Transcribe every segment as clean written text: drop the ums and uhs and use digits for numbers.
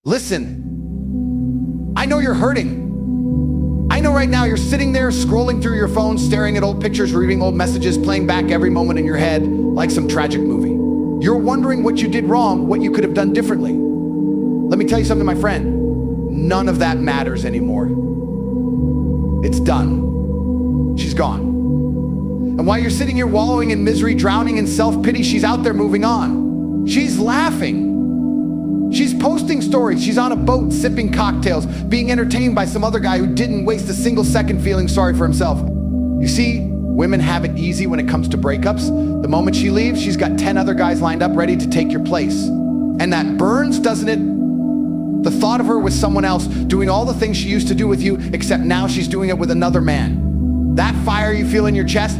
Listen, I know you're hurting. I know right now you're sitting there scrolling through your phone, staring at old pictures, reading old messages, playing back every moment in your head like some tragic movie. You're wondering what you did wrong, what you could have done differently. Let me tell you something, my friend. None of that matters anymore. It's done. She's gone. And while you're sitting here wallowing in misery, drowning in self-pity, she's out there moving on. She's laughing. She's posting stories. She's on a boat sipping cocktails, being entertained by some other guy who didn't waste a single second feeling sorry for himself. You see, women have it easy when it comes to breakups. The moment she leaves, she's got 10 other guys lined up ready to take your place. And that burns, doesn't it? The thought of her with someone else, doing all the things she used to do with you, except now she's doing it with another man. That fire you feel in your chest,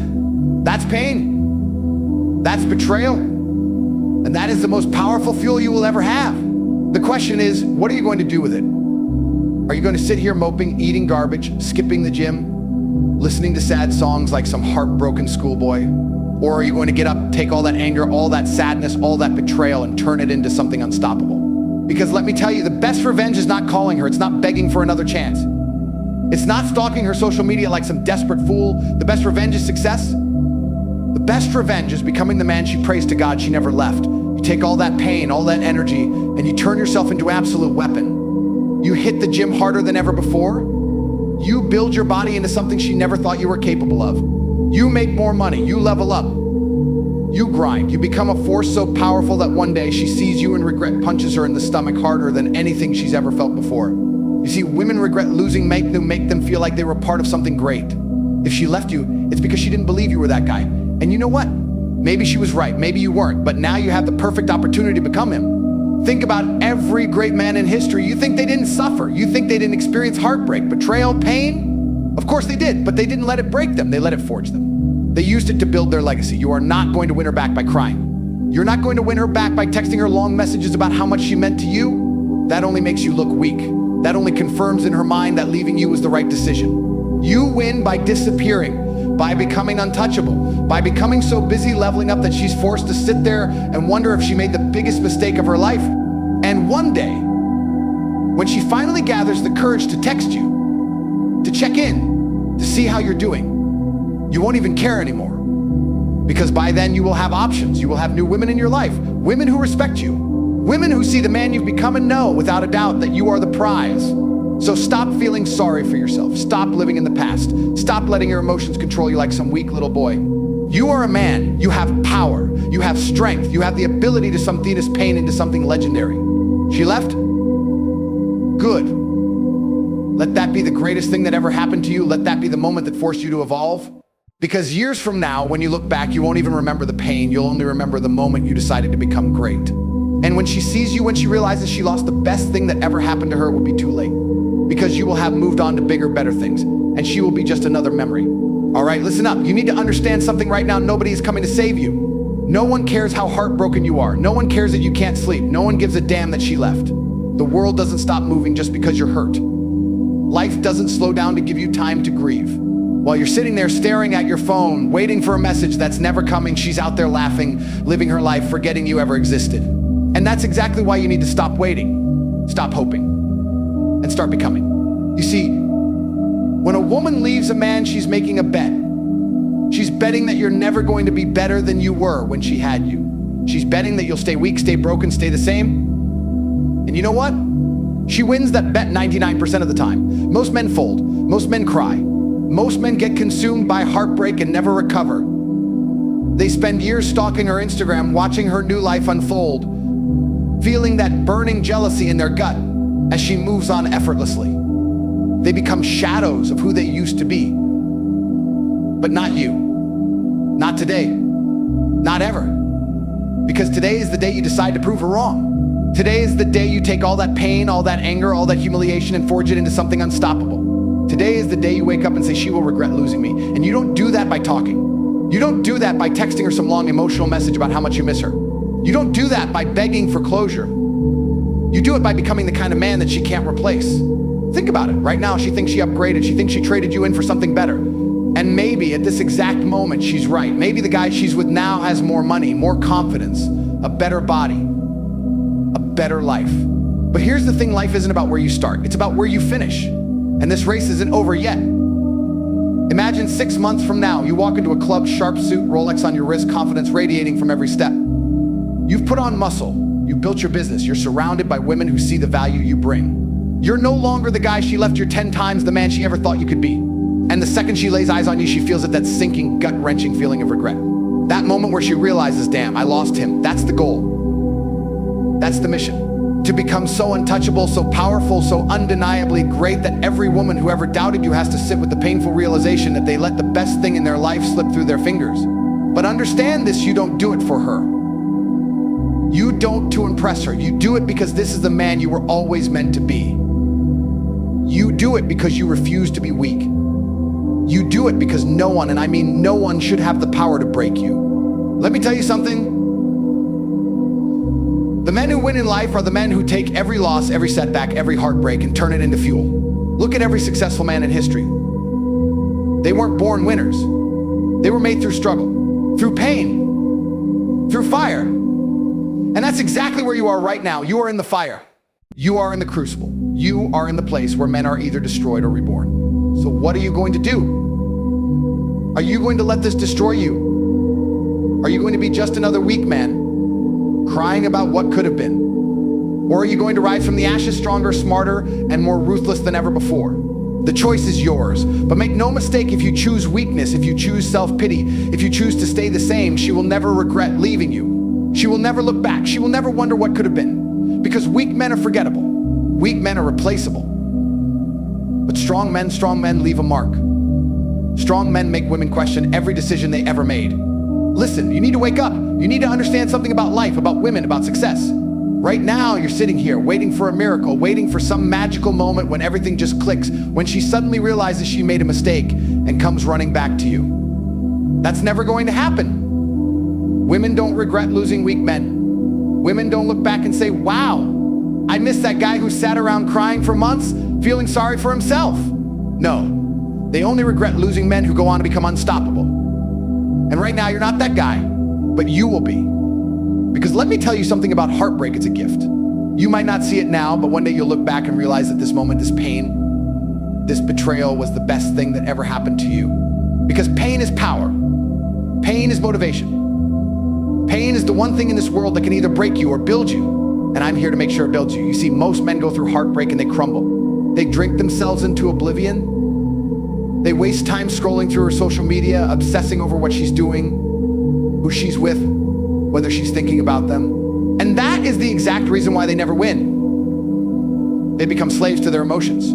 that's pain. That's betrayal. And that is the most powerful fuel you will ever have. The question is, what are you going to do with it? Are you going to sit here moping, eating garbage, skipping the gym, listening to sad songs like some heartbroken schoolboy? Or are you going to get up, take all that anger, all that sadness, all that betrayal, and turn it into something unstoppable? Because let me tell you, the best revenge is not calling her. It's not begging for another chance. It's not stalking her social media like some desperate fool. The best revenge is success. The best revenge is becoming the man she prays to God she never left. You take all that pain, all that energy, and you turn yourself into an absolute weapon. You hit the gym harder than ever before. You build your body into something she never thought you were capable of. You make more money. You level up. You grind. You become a force so powerful that one day she sees you and regret punches her in the stomach harder than anything she's ever felt before. You see, women regret losing make them feel like they were part of something great. If she left you, it's because she didn't believe you were that guy. And you know what? Maybe she was right, maybe you weren't, but now you have the perfect opportunity to become him. Think about every great man in history. You think they didn't suffer. You think they didn't experience heartbreak, betrayal, pain? Of course they did, but they didn't let it break them. They let it forge them. They used it to build their legacy. You are not going to win her back by crying. You're not going to win her back by texting her long messages about how much she meant to you. That only makes you look weak. That only confirms in her mind that leaving you was the right decision. You win by disappearing, by becoming untouchable, by becoming so busy leveling up that she's forced to sit there and wonder if she made the biggest mistake of her life. And one day, when she finally gathers the courage to text you, to check in, to see how you're doing, you won't even care anymore. Because by then you will have options. You will have new women in your life, women who respect you, women who see the man you've become and know without a doubt that you are the prize. So stop feeling sorry for yourself. Stop living in the past. Stop letting your emotions control you like some weak little boy. You are a man. You have power. You have strength. You have the ability to something this pain into something legendary. She left? Good. Let that be the greatest thing that ever happened to you. Let that be the moment that forced you to evolve. Because years from now, when you look back, you won't even remember the pain. You'll only remember the moment you decided to become great. And when she sees you, when she realizes she lost the best thing that ever happened to her, it will be too late. Because you will have moved on to bigger, better things. And she will be just another memory. All right, listen up. You need to understand something right now. Nobody is coming to save you. No one cares how heartbroken you are. No one cares that you can't sleep. No one gives a damn that she left. The world doesn't stop moving just because you're hurt. Life doesn't slow down to give you time to grieve. While you're sitting there staring at your phone, waiting for a message that's never coming, she's out there laughing, living her life, forgetting you ever existed. And that's exactly why you need to stop waiting, stop hoping, and start becoming. You see, when a woman leaves a man, she's making a bet. She's betting that you're never going to be better than you were when she had you. She's betting that you'll stay weak, stay broken, stay the same. And you know what? She wins that bet 99% of the time. Most men fold. Most men cry. Most men get consumed by heartbreak and never recover. They spend years stalking her Instagram, watching her new life unfold, feeling that burning jealousy in their gut as she moves on effortlessly. They become shadows of who they used to be. But not you. Not today. Not ever. Because today is the day you decide to prove her wrong. Today is the day you take all that pain, all that anger, all that humiliation and forge it into something unstoppable. Today is the day you wake up and say, she will regret losing me. And you don't do that by talking. You don't do that by texting her some long emotional message about how much you miss her. You don't do that by begging for closure. You do it by becoming the kind of man that she can't replace. Think about it. Right now, she thinks she upgraded. She thinks she traded you in for something better. And maybe at this exact moment, she's right. Maybe the guy she's with now has more money, more confidence, a better body, a better life. But here's the thing, life isn't about where you start. It's about where you finish. And this race isn't over yet. Imagine 6 months from now, you walk into a club, sharp suit, Rolex on your wrist, confidence radiating from every step. You've put on muscle. You've built your business. You're surrounded by women who see the value you bring. You're no longer the guy she left you 10 times the man she ever thought you could be. And the second she lays eyes on you, she feels that sinking, gut-wrenching feeling of regret. That moment where she realizes, damn, I lost him. That's the goal. That's the mission. To become so untouchable, so powerful, so undeniably great that every woman who ever doubted you has to sit with the painful realization that they let the best thing in their life slip through their fingers. But understand this, you don't do it for her. You don't to impress her. You do it because this is the man you were always meant to be. You do it because you refuse to be weak. You do it because no one, and I mean no one, should have the power to break you. Let me tell you something. The men who win in life are the men who take every loss, every setback, every heartbreak, and turn it into fuel. Look at every successful man in history. They weren't born winners. They were made through struggle, through pain, through fire. And that's exactly where you are right now. You are in the fire. You are in the crucible. You are in the place where men are either destroyed or reborn. So what are you going to do? Are you going to let this destroy you? Are you going to be just another weak man crying about what could have been? Or are you going to rise from the ashes stronger, smarter, and more ruthless than ever before? The choice is yours. But make no mistake, if you choose weakness, if you choose self-pity, if you choose to stay the same, she will never regret leaving you. She will never look back. She will never wonder what could have been. Because weak men are forgettable. Weak men are replaceable. But strong men leave a mark. Strong men make women question every decision they ever made. Listen, you need to wake up. You need to understand something about life, about women, about success. Right now, you're sitting here waiting for a miracle, waiting for some magical moment when everything just clicks, when she suddenly realizes she made a mistake and comes running back to you. That's never going to happen. Women don't regret losing weak men. Women don't look back and say, wow, I miss that guy who sat around crying for months, feeling sorry for himself. No, they only regret losing men who go on to become unstoppable. And right now, you're not that guy, but you will be. Because let me tell you something about heartbreak, it's a gift. You might not see it now, but one day you'll look back and realize that this moment, this pain, this betrayal was the best thing that ever happened to you. Because pain is power. Pain is motivation. Pain is the one thing in this world that can either break you or build you. And I'm here to make sure it builds you. You see, most men go through heartbreak and they crumble. They drink themselves into oblivion. They waste time scrolling through her social media, obsessing over what she's doing, who she's with, whether she's thinking about them. And that is the exact reason why they never win. They become slaves to their emotions.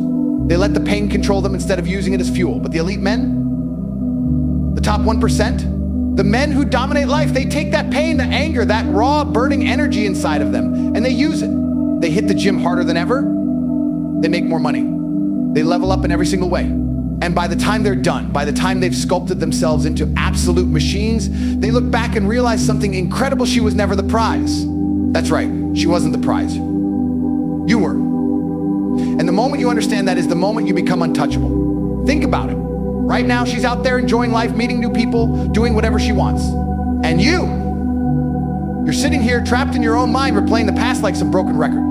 They let the pain control them instead of using it as fuel. But the elite men, the top 1%, the men who dominate life, they take that pain, the anger, that raw, burning energy inside of them, and they use it. They hit the gym harder than ever. They make more money. They level up in every single way. And by the time they're done, by the time they've sculpted themselves into absolute machines, they look back and realize something incredible: she was never the prize. That's right, she wasn't the prize. You were. And the moment you understand that is the moment you become untouchable. Think about it. Right now, she's out there enjoying life, meeting new people, doing whatever she wants. And you're sitting here trapped in your own mind, replaying the past like some broken record.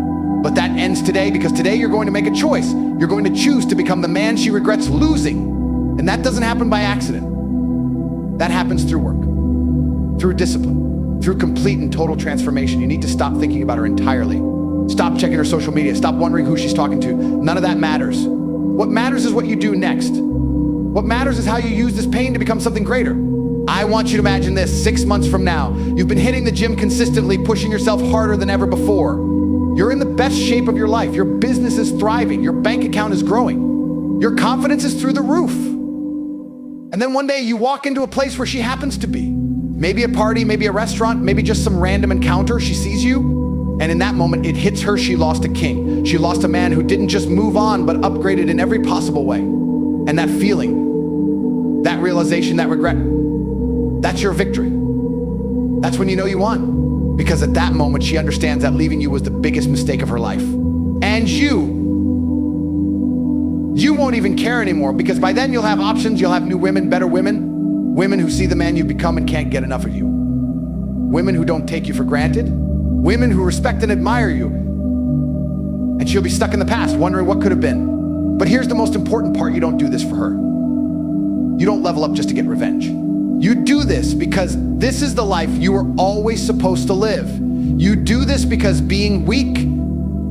But that ends today, because today you're going to make a choice. You're going to choose to become the man she regrets losing. And that doesn't happen by accident. That happens through work, through discipline, through complete and total transformation. You need to stop thinking about her entirely. Stop checking her social media. Stop wondering who she's talking to. None of that matters. What matters is what you do next. What matters is how you use this pain to become something greater. I want you to imagine this: 6 months from now, you've been hitting the gym consistently, pushing yourself harder than ever before. You're in the best shape of your life. Your business is thriving. Your bank account is growing. Your confidence is through the roof. And then one day you walk into a place where she happens to be. Maybe a party, maybe a restaurant, maybe just some random encounter. She sees you, and in that moment it hits her. She lost a king. She lost a man who didn't just move on, but upgraded in every possible way. And that feeling, that realization, that regret, that's your victory. That's when you know you won. Because at that moment, she understands that leaving you was the biggest mistake of her life. And you won't even care anymore, because by then you'll have options. You'll have new women, better women, women who see the man you've become and can't get enough of you. Women who don't take you for granted, women who respect and admire you. And she'll be stuck in the past, wondering what could have been. But here's the most important part. You don't do this for her. You don't level up just to get revenge. You do this because this is the life you were always supposed to live. You do this because being weak,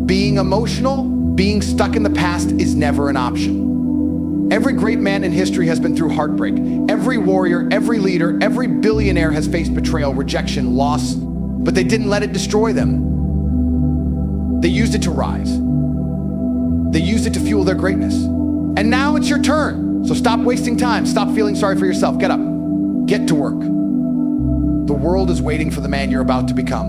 being emotional, being stuck in the past is never an option. Every great man in history has been through heartbreak. Every warrior, every leader, every billionaire has faced betrayal, rejection, loss, but they didn't let it destroy them. They used it to rise. They used it to fuel their greatness. And now it's your turn. So stop wasting time. Stop feeling sorry for yourself. Get up. Get to work. The world is waiting for the man you're about to become.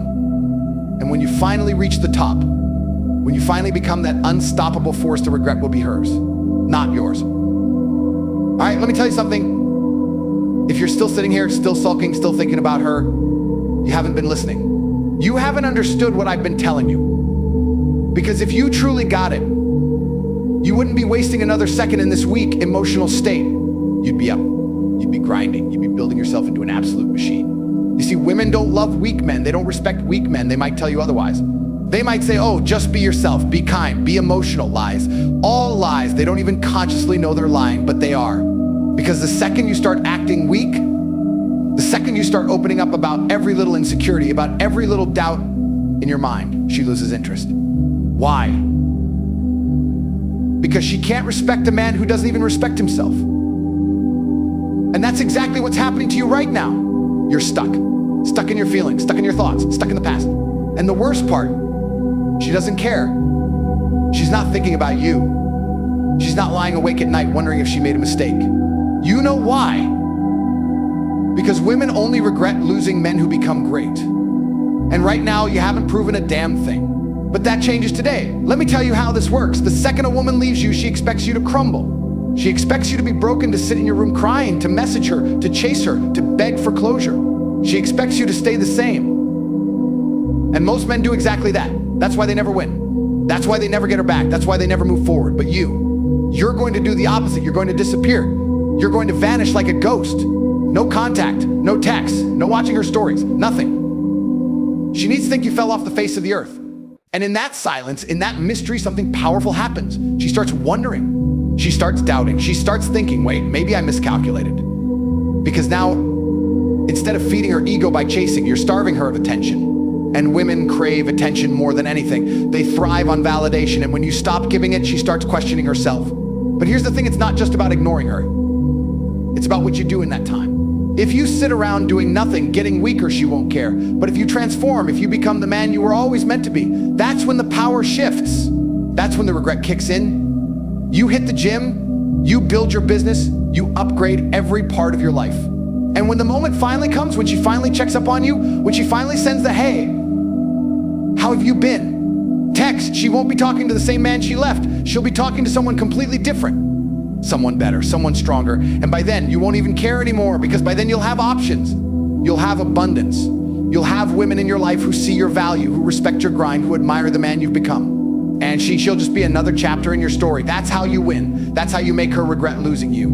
And when you finally reach the top, when you finally become that unstoppable force, the regret will be hers, not yours. All right, let me tell you something. If you're still sitting here, still sulking, still thinking about her, you haven't been listening. You haven't understood what I've been telling you. Because if you truly got it, you wouldn't be wasting another second in this weak emotional state. You'd be up, you'd be grinding, you'd be building yourself into an absolute machine. You see, women don't love weak men. They don't respect weak men. They might tell you otherwise. They might say, oh, just be yourself, be kind, be emotional. Lies. All lies. They don't even consciously know they're lying, but they are. Because the second you start acting weak, the second you start opening up about every little insecurity, about every little doubt in your mind, she loses interest. Why? Because she can't respect a man who doesn't even respect himself. And that's exactly what's happening to you right now. You're stuck. Stuck in your feelings, stuck in your thoughts, stuck in the past. And the worst part, she doesn't care. She's not thinking about you. She's not lying awake at night wondering if she made a mistake. You know why? Because women only regret losing men who become great. And right now, you haven't proven a damn thing. But that changes today. Let me tell you how this works. The second a woman leaves you, she expects you to crumble. She expects you to be broken, to sit in your room crying, to message her, to chase her, to beg for closure. She expects you to stay the same. And most men do exactly that. That's why they never win. That's why they never get her back. That's why they never move forward. But you're going to do the opposite. You're going to disappear. You're going to vanish like a ghost. No contact, no text, no watching her stories, nothing. She needs to think you fell off the face of the earth. And in that silence, in that mystery, something powerful happens. She starts wondering. She starts doubting. She starts thinking, wait, maybe I miscalculated. Because now, instead of feeding her ego by chasing, you're starving her of attention. And women crave attention more than anything. They thrive on validation. And when you stop giving it, she starts questioning herself. But here's the thing, it's not just about ignoring her. It's about what you do in that time. If you sit around doing nothing, getting weaker, she won't care. But if you transform, if you become the man you were always meant to be, that's when the power shifts. That's when the regret kicks in. You hit the gym, you build your business, you upgrade every part of your life. And when the moment finally comes, when she finally checks up on you, when she finally sends the, hey, how have you been? Text, she won't be talking to the same man she left. She'll be talking to someone completely different. Someone better, someone stronger. And by then, you won't even care anymore, because by then you'll have options. You'll have abundance. You'll have women in your life who see your value, who respect your grind, who admire the man you've become. And she'll just be another chapter in your story. That's how you win. That's how you make her regret losing you.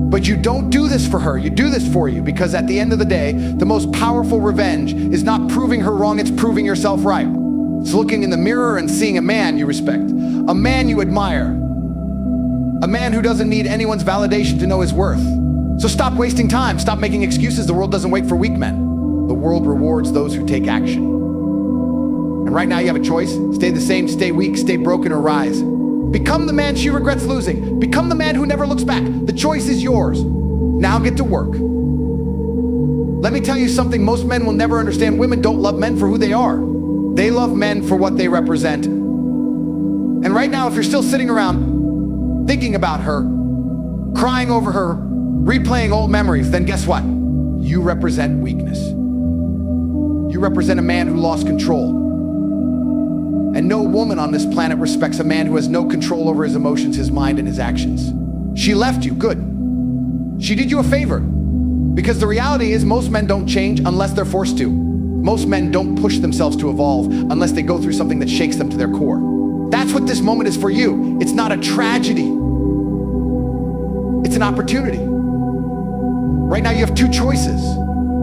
But you don't do this for her. You do this for you, because at the end of the day, the most powerful revenge is not proving her wrong, it's proving yourself right. It's looking in the mirror and seeing a man you respect, a man you admire, a man who doesn't need anyone's validation to know his worth. So stop wasting time. Stop making excuses. The world doesn't wait for weak men. The world rewards those who take action. And right now you have a choice. Stay the same, stay weak, stay broken, or rise. Become the man she regrets losing. Become the man who never looks back. The choice is yours. Now get to work. Let me tell you something most men will never understand. Women don't love men for who they are. They love men for what they represent. And right now, if you're still sitting around thinking about her, crying over her, replaying old memories, then guess what? You represent weakness. You represent a man who lost control. And no woman on this planet respects a man who has no control over his emotions, his mind, and his actions. She left you, good. She did you a favor. Because the reality is most men don't change unless they're forced to. Most men don't push themselves to evolve unless they go through something that shakes them to their core. That's what this moment is for you. It's not a tragedy. It's an opportunity. Right now you have two choices.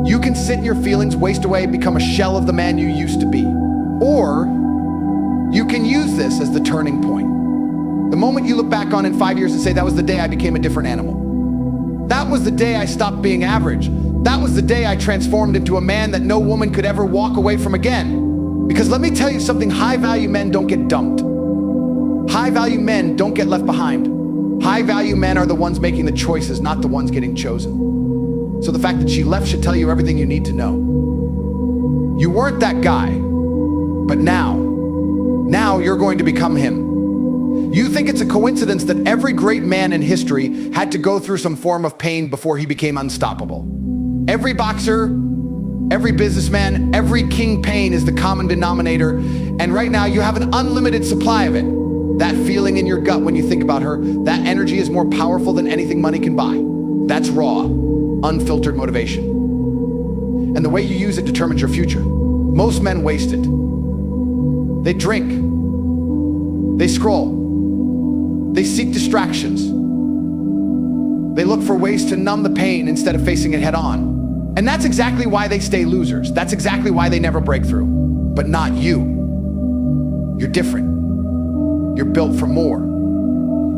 You can sit in your feelings, waste away, become a shell of the man you used to be. Or You can use this as the turning point. The moment you look back on in 5 years and say, that was the day I became a different animal. That was the day I stopped being average. That was the day I transformed into a man that no woman could ever walk away from again. Because let me tell you something, high-value men don't get dumped. High-value men don't get left behind. High-value men are the ones making the choices, not the ones getting chosen. So the fact that she left should tell you everything you need to know. You weren't that guy, but now you're going to become him. You think it's a coincidence that every great man in history had to go through some form of pain before he became unstoppable. Every boxer, every businessman, every king pain is the common denominator, and right now you have an unlimited supply of it. That feeling in your gut when you think about her, that energy is more powerful than anything money can buy. That's raw, unfiltered motivation. And the way you use it determines your future. Most men waste it. They drink. They scroll. They seek distractions. They look for ways to numb the pain instead of facing it head on. And that's exactly why they stay losers. That's exactly why they never break through. But not you. You're different. You're built for more.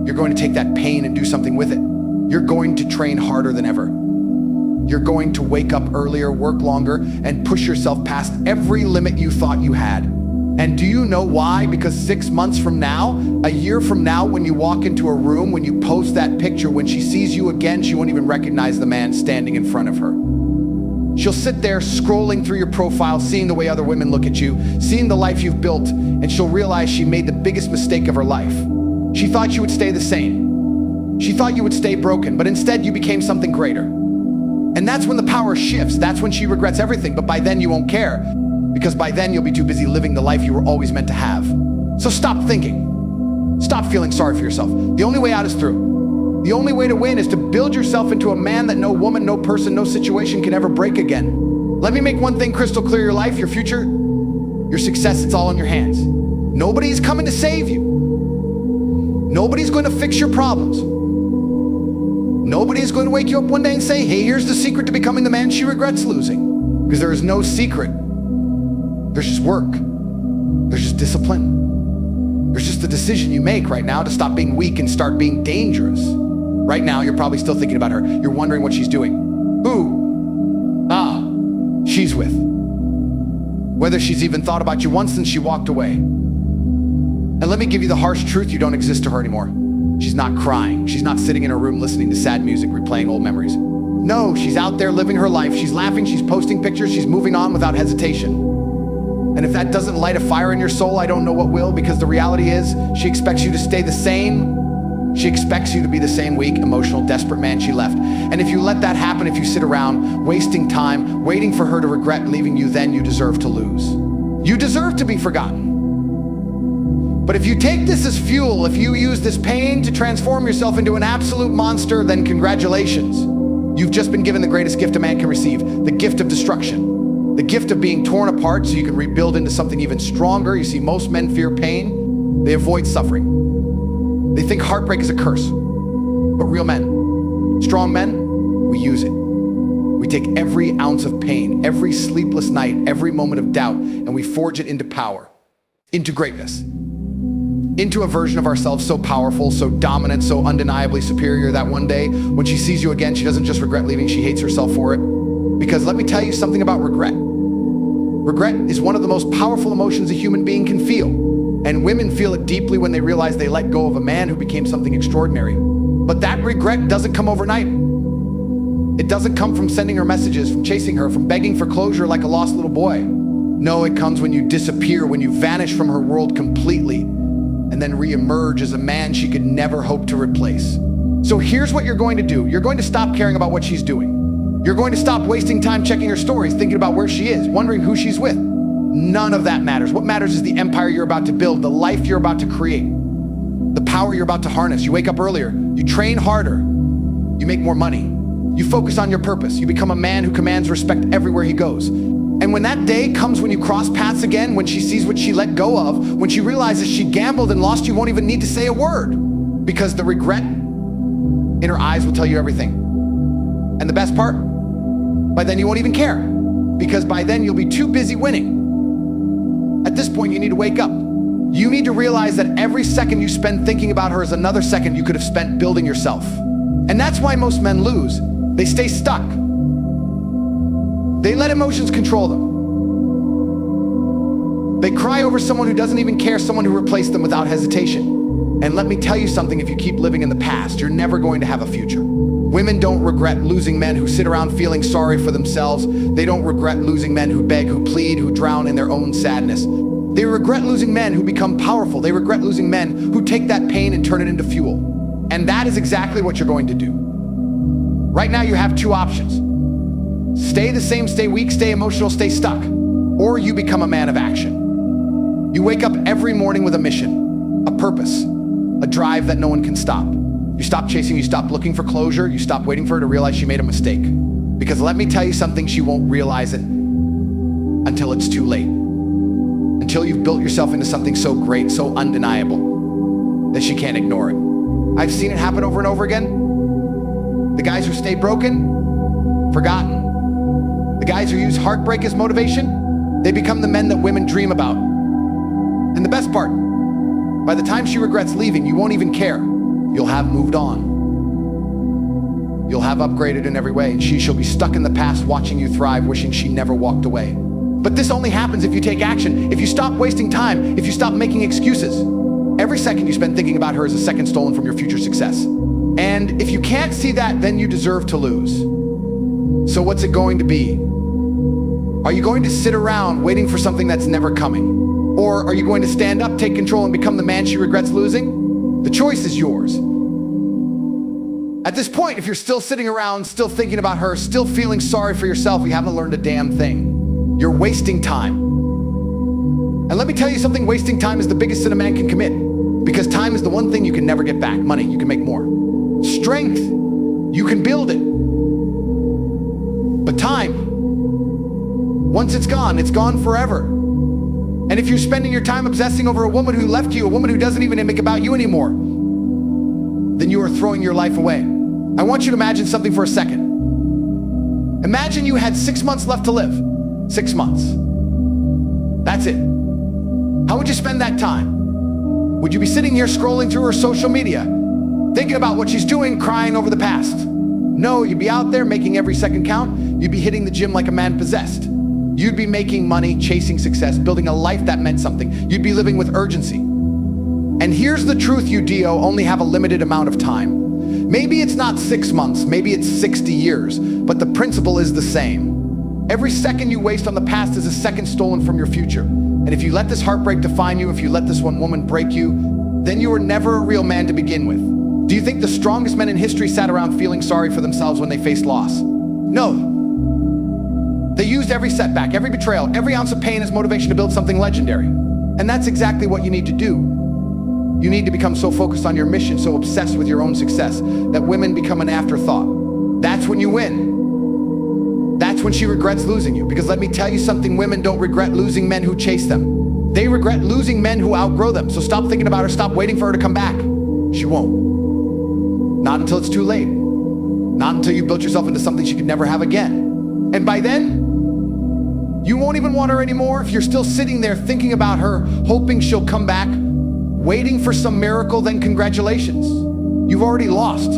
You're going to take that pain and do something with it. You're going to train harder than ever. You're going to wake up earlier, work longer, and push yourself past every limit you thought you had. And do you know why? Because 6 months from now, a year from now, when you walk into a room, when you post that picture, when she sees you again, she won't even recognize the man standing in front of her. She'll sit there scrolling through your profile, seeing the way other women look at you, seeing the life you've built, and she'll realize she made the biggest mistake of her life. She thought you would stay the same. She thought you would stay broken, but instead you became something greater. And that's when the power shifts. That's when she regrets everything, but by then you won't care. Because by then you'll be too busy living the life you were always meant to have. So stop thinking. Stop feeling sorry for yourself. The only way out is through. The only way to win is to build yourself into a man that no woman, no person, no situation can ever break again. Let me make one thing crystal clear. Your life, your future, your success, it's all in your hands. Nobody's coming to save you. Nobody's going to fix your problems. Nobody's going to wake you up one day and say, hey, here's the secret to becoming the man she regrets losing. Because there is no secret. There's just work. There's just discipline. There's just a decision you make right now to stop being weak and start being dangerous. Right now, you're probably still thinking about her. You're wondering what she's doing. Who? She's with. Whether she's even thought about you once since she walked away. And let me give you the harsh truth, you don't exist to her anymore. She's not crying. She's not sitting in her room listening to sad music, replaying old memories. No, she's out there living her life. She's laughing, she's posting pictures, she's moving on without hesitation. And if that doesn't light a fire in your soul, I don't know what will, because the reality is she expects you to stay the same. She expects you to be the same weak, emotional, desperate man she left. And if you let that happen, if you sit around wasting time, waiting for her to regret leaving you, then you deserve to lose. You deserve to be forgotten. But if you take this as fuel, if you use this pain to transform yourself into an absolute monster, then congratulations. You've just been given the greatest gift a man can receive, the gift of destruction, the gift of being torn apart so you can rebuild into something even stronger. You see, most men fear pain. They avoid suffering. They think heartbreak is a curse. But real men, strong men, we use it. We take every ounce of pain, every sleepless night, every moment of doubt, and we forge it into power, into greatness, into a version of ourselves so powerful, so dominant, so undeniably superior that one day when she sees you again, she doesn't just regret leaving, she hates herself for it. Because let me tell you something about regret. Regret is one of the most powerful emotions a human being can feel. And women feel it deeply when they realize they let go of a man who became something extraordinary. But that regret doesn't come overnight. It doesn't come from sending her messages, from chasing her, from begging for closure like a lost little boy. No, it comes when you disappear, when you vanish from her world completely, and then reemerge as a man she could never hope to replace. So here's what you're going to do. You're going to stop caring about what she's doing. You're going to stop wasting time checking her stories, thinking about where she is, wondering who she's with. None of that matters. What matters is the empire you're about to build, the life you're about to create, the power you're about to harness. You wake up earlier, you train harder, you make more money, you focus on your purpose, you become a man who commands respect everywhere he goes. And when that day comes, when you cross paths again, when she sees what she let go of, when she realizes she gambled and lost, you won't even need to say a word, because the regret in her eyes will tell you everything. And the best part, by then you won't even care, because by then you'll be too busy winning. At this point, you need to wake up. You need to realize that every second you spend thinking about her is another second you could have spent building yourself. And that's why most men lose. They stay stuck. They let emotions control them. They cry over someone who doesn't even care, someone who replaced them without hesitation. And let me tell you something, if you keep living in the past, you're never going to have a future. Women don't regret losing men who sit around feeling sorry for themselves. They don't regret losing men who beg, who plead, who drown in their own sadness. They regret losing men who become powerful. They regret losing men who take that pain and turn it into fuel. And that is exactly what you're going to do. Right now you have two options. Stay the same, stay weak, stay emotional, stay stuck. Or you become a man of action. You wake up every morning with a mission, a purpose, a drive that no one can stop. You stop chasing, you stop looking for closure, you stop waiting for her to realize she made a mistake. Because let me tell you something, she won't realize it until it's too late. Until you've built yourself into something so great, so undeniable, that she can't ignore it. I've seen it happen over and over again. The guys who stay broken, forgotten. The guys who use heartbreak as motivation, they become the men that women dream about. And the best part, by the time she regrets leaving, you won't even care. You'll have moved on. You'll have upgraded in every way, and she'll be stuck in the past watching you thrive, wishing she never walked away. But this only happens if you take action, if you stop wasting time, if you stop making excuses. Every second you spend thinking about her is a second stolen from your future success. And if you can't see that, then you deserve to lose. So what's it going to be? Are you going to sit around waiting for something that's never coming? Or are you going to stand up, take control, and become the man she regrets losing? The choice is yours. At this point, if you're still sitting around, still thinking about her, still feeling sorry for yourself, you haven't learned a damn thing. You're wasting time. And let me tell you something, wasting time is the biggest sin a man can commit. Because time is the one thing you can never get back. Money, you can make more. Strength, you can build it. But time, once it's gone forever. And if you're spending your time obsessing over a woman who left you, a woman who doesn't even make about you anymore, then you are throwing your life away. I want you to imagine something for a second. Imagine you had 6 months left to live. 6 months. That's it. How would you spend that time? Would you be sitting here scrolling through her social media, thinking about what she's doing, crying over the past? No, you'd be out there making every second count. You'd be hitting the gym like a man possessed. You'd be making money, chasing success, building a life that meant something. You'd be living with urgency. And here's the truth, you Dio only have a limited amount of time. Maybe it's not 6 months, maybe it's 60 years, but the principle is the same. Every second you waste on the past is a second stolen from your future. And if you let this heartbreak define you, if you let this one woman break you, then you were never a real man to begin with. Do you think the strongest men in history sat around feeling sorry for themselves when they faced loss? No. They used every setback, every betrayal, every ounce of pain as motivation to build something legendary. And that's exactly what you need to do. You need to become so focused on your mission, so obsessed with your own success, that women become an afterthought. That's when you win. That's when she regrets losing you. Because let me tell you something, women don't regret losing men who chase them. They regret losing men who outgrow them. So stop thinking about her, stop waiting for her to come back. She won't. Not until it's too late. Not until you built yourself into something she could never have again. And by then, you won't even want her anymore. If you're still sitting there thinking about her, hoping she'll come back, waiting for some miracle, then congratulations. You've already lost.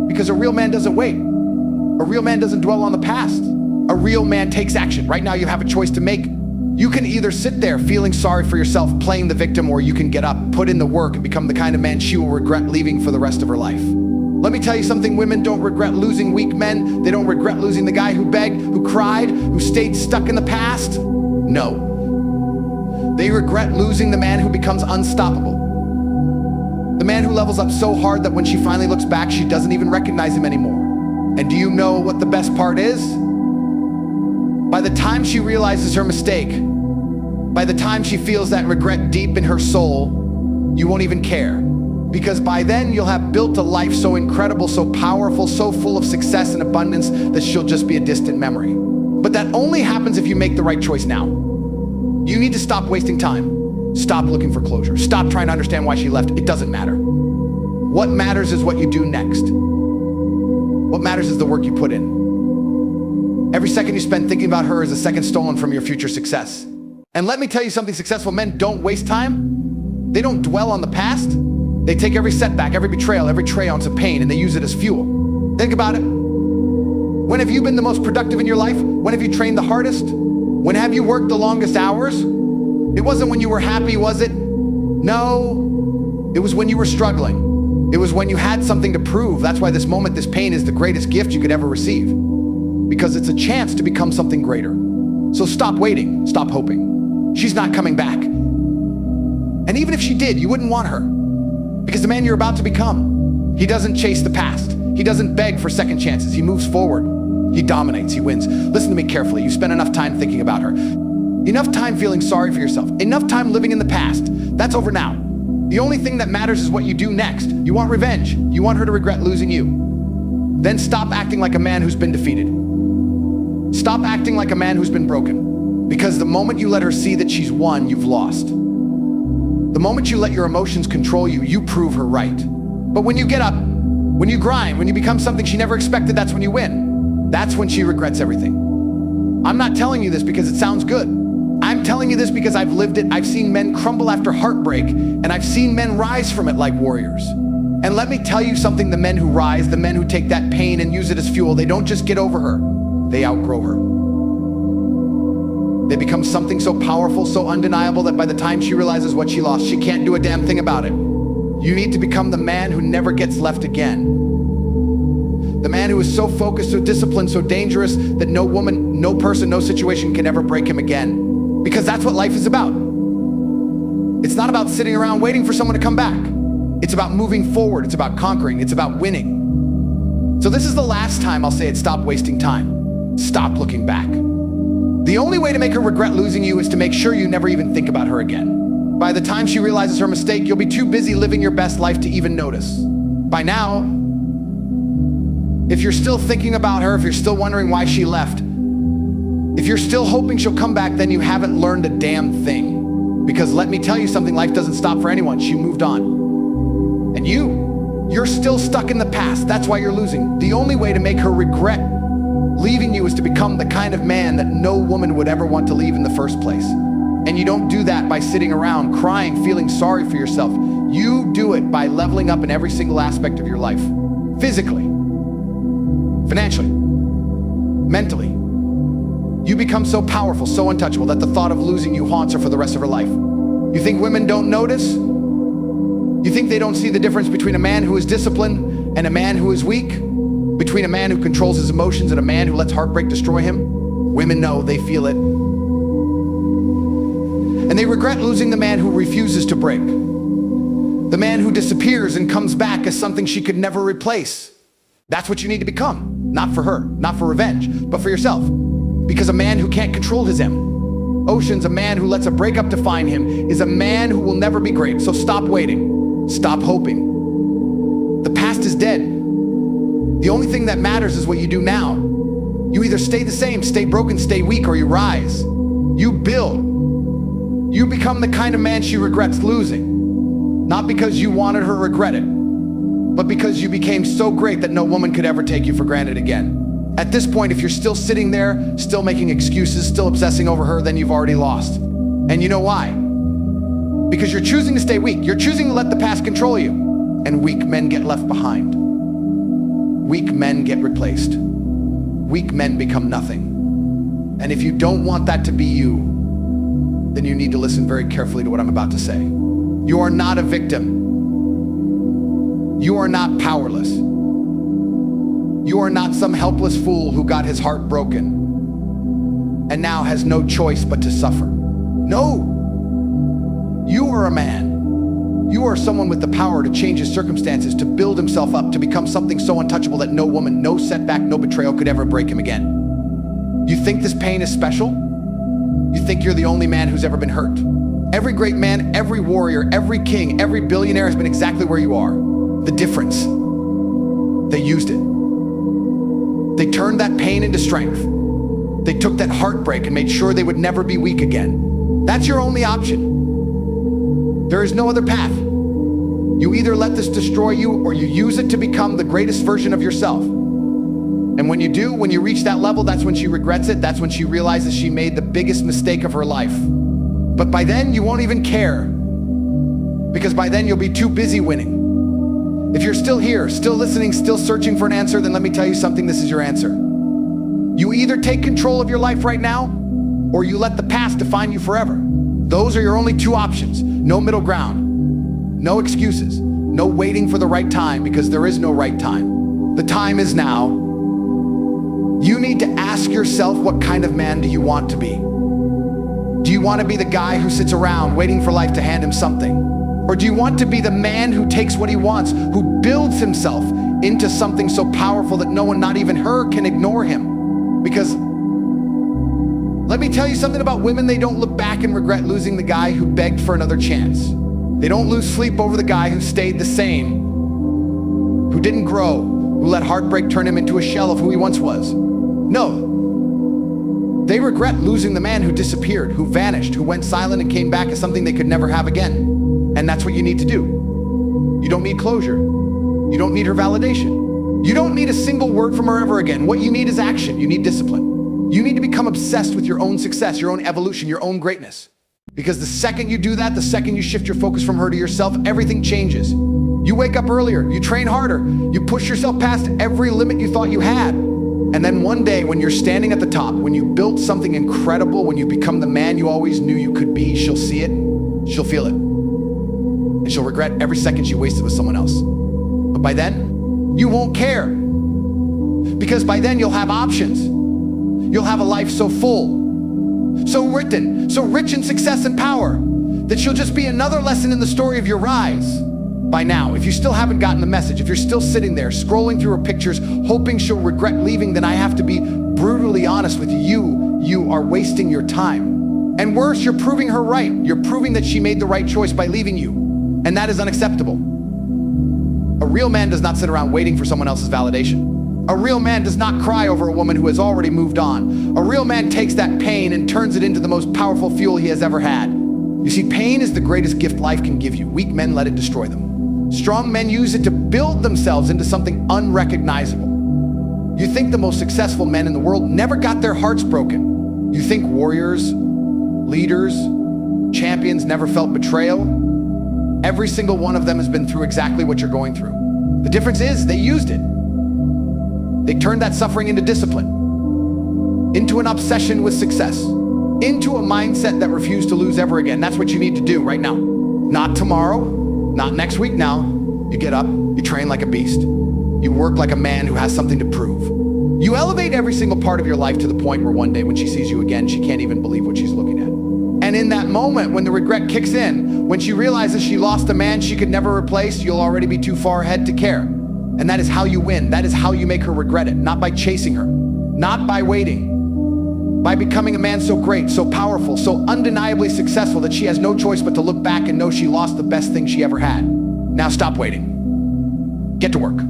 Because a real man doesn't wait. A real man doesn't dwell on the past. A real man takes action. Right now you have a choice to make. You can either sit there feeling sorry for yourself, playing the victim, or you can get up, put in the work, and become the kind of man she will regret leaving for the rest of her life. Let me tell you something, women don't regret losing weak men. They don't regret losing the guy who begged, who cried, who stayed stuck in the past. No. They regret losing the man who becomes unstoppable. The man who levels up so hard that when she finally looks back, she doesn't even recognize him anymore. And do you know what the best part is? By the time she realizes her mistake, by the time she feels that regret deep in her soul, you won't even care. Because by then you'll have built a life so incredible, so powerful, so full of success and abundance that she'll just be a distant memory. But that only happens if you make the right choice now. You need to stop wasting time. Stop looking for closure. Stop trying to understand why she left. It doesn't matter. What matters is what you do next. What matters is the work you put in. Every second you spend thinking about her is a second stolen from your future success. And let me tell you something, successful men don't waste time. They don't dwell on the past. They take every setback, every betrayal, every ounce of pain, and they use it as fuel. Think about it. When have you been the most productive in your life? When have you trained the hardest? When have you worked the longest hours? It wasn't when you were happy, was it? No, it was when you were struggling. It was when you had something to prove. That's why this moment, this pain is the greatest gift you could ever receive, because it's a chance to become something greater. So stop waiting, stop hoping. She's not coming back. And even if she did, you wouldn't want her, because the man you're about to become, he doesn't chase the past. He doesn't beg for second chances. He moves forward. He dominates. He wins. Listen to me carefully. You spend enough time thinking about her, enough time feeling sorry for yourself, enough time living in the past. That's over now. The only thing that matters is what you do next. You want revenge. You want her to regret losing you. Then stop acting like a man who's been defeated. Stop acting like a man who's been broken. Because the moment you let her see that she's won, you've lost. The moment you let your emotions control you, you prove her right. But when you get up, when you grind, when you become something she never expected, that's when you win. That's when she regrets everything. I'm not telling you this because it sounds good. I'm telling you this because I've lived it. I've seen men crumble after heartbreak, and I've seen men rise from it like warriors. And let me tell you something, the men who rise, the men who take that pain and use it as fuel, they don't just get over her, they outgrow her. They become something so powerful, so undeniable, that by the time she realizes what she lost, she can't do a damn thing about it. You need to become the man who never gets left again. The man who is so focused, so disciplined, so dangerous that no woman, no person, no situation can ever break him again. Because that's what life is about. It's not about sitting around waiting for someone to come back. It's about moving forward. It's about conquering. It's about winning. So this is the last time I'll say it. Stop wasting time. Stop looking back. The only way to make her regret losing you is to make sure you never even think about her again. By the time she realizes her mistake, you'll be too busy living your best life to even notice. By now, if you're still thinking about her, if you're still wondering why she left, if you're still hoping she'll come back, then you haven't learned a damn thing. Because let me tell you something, life doesn't stop for anyone. She moved on. And you're still stuck in the past. That's why you're losing. The only way to make her regret leaving you is to become the kind of man that no woman would ever want to leave in the first place. And you don't do that by sitting around crying, feeling sorry for yourself. You do it by leveling up in every single aspect of your life. Physically, financially, mentally. You become so powerful, so untouchable, that the thought of losing you haunts her for the rest of her life. You think women don't notice? You think they don't see the difference between a man who is disciplined and a man who is weak? Between a man who controls his emotions and a man who lets heartbreak destroy him? Women know, they feel it. And they regret losing the man who refuses to break. The man who disappears and comes back as something she could never replace. That's what you need to become. Not for her, not for revenge, but for yourself. Because a man who can't control his emotions, a man who lets a breakup define him, is a man who will never be great. So stop waiting. Stop hoping. The past is dead. The only thing that matters is what you do now. You either stay the same, stay broken, stay weak, or you rise. You build. You become the kind of man she regrets losing. Not because you wanted her to regret it, but because you became so great that no woman could ever take you for granted again. At this point, if you're still sitting there, still making excuses, still obsessing over her, then you've already lost. And you know why? Because you're choosing to stay weak. You're choosing to let the past control you. And weak men get left behind. Weak men get replaced. Weak men become nothing. And if you don't want that to be you, then you need to listen very carefully to what I'm about to say. You are not a victim. You are not powerless. You are not some helpless fool who got his heart broken and now has no choice but to suffer. No. You are a man. You are someone with the power to change his circumstances, to build himself up, to become something so untouchable that no woman, no setback, no betrayal could ever break him again. You think this pain is special? You think you're the only man who's ever been hurt. Every great man, every warrior, every king, every billionaire has been exactly where you are. The difference, they used it. They turned that pain into strength. They took that heartbreak and made sure they would never be weak again. That's your only option. There is no other path. You either let this destroy you or you use it to become the greatest version of yourself. And when you do, when you reach that level, that's when she regrets it. That's when she realizes she made the biggest mistake of her life. But by then, you won't even care, because by then you'll be too busy winning. If you're still here, still listening, still searching for an answer, then let me tell you something, this is your answer. You either take control of your life right now, or you let the past define you forever. Those are your only two options. No middle ground. No excuses. No waiting for the right time, because there is no right time. The time is now. You need to ask yourself, what kind of man do you want to be? Do you want to be the guy who sits around waiting for life to hand him something? Or do you want to be the man who takes what he wants, who builds himself into something so powerful that no one, not even her, can ignore him? Because let me tell you something about women, they don't look back and regret losing the guy who begged for another chance. They don't lose sleep over the guy who stayed the same, who didn't grow, who let heartbreak turn him into a shell of who he once was. No. They regret losing the man who disappeared, who vanished, who went silent and came back as something they could never have again. And that's what you need to do. You don't need closure. You don't need her validation. You don't need a single word from her ever again. What you need is action. You need discipline. You need to become obsessed with your own success, your own evolution, your own greatness. Because the second you do that, the second you shift your focus from her to yourself, everything changes. You wake up earlier, you train harder, you push yourself past every limit you thought you had. And then one day, when you're standing at the top, when you built something incredible, when you become the man you always knew you could be, she'll see it, she'll feel it. And she'll regret every second she wasted with someone else. But by then, you won't care. Because by then, you'll have options. You'll have a life so full, so written, so rich in success and power, that she'll just be another lesson in the story of your rise. By now, if you still haven't gotten the message, if you're still sitting there scrolling through her pictures, hoping she'll regret leaving, then I have to be brutally honest with you. You are wasting your time. And worse, you're proving her right. You're proving that she made the right choice by leaving you. And that is unacceptable. A real man does not sit around waiting for someone else's validation. A real man does not cry over a woman who has already moved on. A real man takes that pain and turns it into the most powerful fuel he has ever had. You see, pain is the greatest gift life can give you. Weak men let it destroy them. Strong men use it to build themselves into something unrecognizable. You think the most successful men in the world never got their hearts broken. You think warriors, leaders, champions never felt betrayal? Every single one of them has been through exactly what you're going through. The difference is they used it. They turned that suffering into discipline, into an obsession with success, into a mindset that refused to lose ever again. That's what you need to do right now. Not tomorrow, not next week now. You get up, you train like a beast. You work like a man who has something to prove. You elevate every single part of your life to the point where one day when she sees you again, she can't even believe what she's looking at. And in that moment, when the regret kicks in, when she realizes she lost a man she could never replace, you'll already be too far ahead to care. And that is how you win. That is how you make her regret it. Not by chasing her, not by waiting, by becoming a man so great, so powerful, so undeniably successful that she has no choice but to look back and know she lost the best thing she ever had. Now stop waiting. Get to work.